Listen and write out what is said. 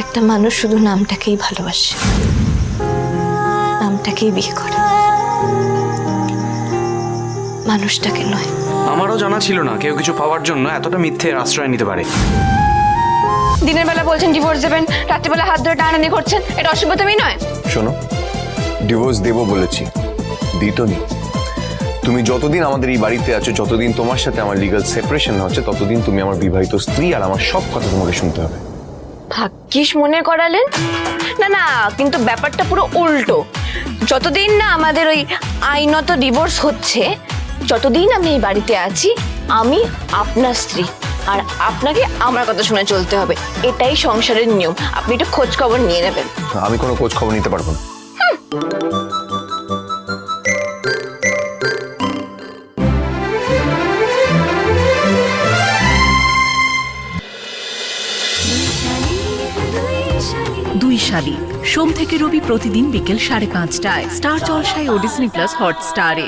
একটা মানুষ শুধু নামটাকেই ভালোবাসে, নামটাকেই বিয়ে করে, মানুষটাকে নয়। আমারও জানা ছিল না কেউ কিছু পাওয়ার জন্য এতটা মিথ্যের আশ্রয় নিতে পারে। দিনের বেলা বলছেন ডিভোর্স দেবেন, রাত্রিবেলা হাত ধরে টানাটানি করছেন, এটা অসভ্যতামি নয়? শোনো, ডিভোর্স দেবো বলেছি, দিতনি। তুমি যতদিন আমাদের এই বাড়িতে আছো, যতদিন তোমার সাথে আমার লিগ্যাল সেপারেশন হচ্ছে, ততদিন তুমি আমার বিবাহিত স্ত্রী, আর আমার সব কথা তোমাকে শুনতে হবে। ভাগ্যিস মনে করালেন। না না, কিন্তু ব্যাপারটা পুরো উল্টো। যতদিন না আমাদের ওই আইনত ডিভোর্স হচ্ছে, যতদিন আমি এই বাড়িতে আছি, আমি আপনার স্ত্রী, আর আপনাকে আমার কথা শুনে চলতে হবে। এটাই সংসারের নিয়ম। আপনি একটু খোঁজ খবর নিয়ে নেবেন। আমি কোনো খোঁজ খবর নিতে পারবো না। দুই শালি সোম থেকে রবি প্রতিদিন বিকেল 5:30টায় স্টার জলসায় ও ডিজনি প্লাস হটস্টারে।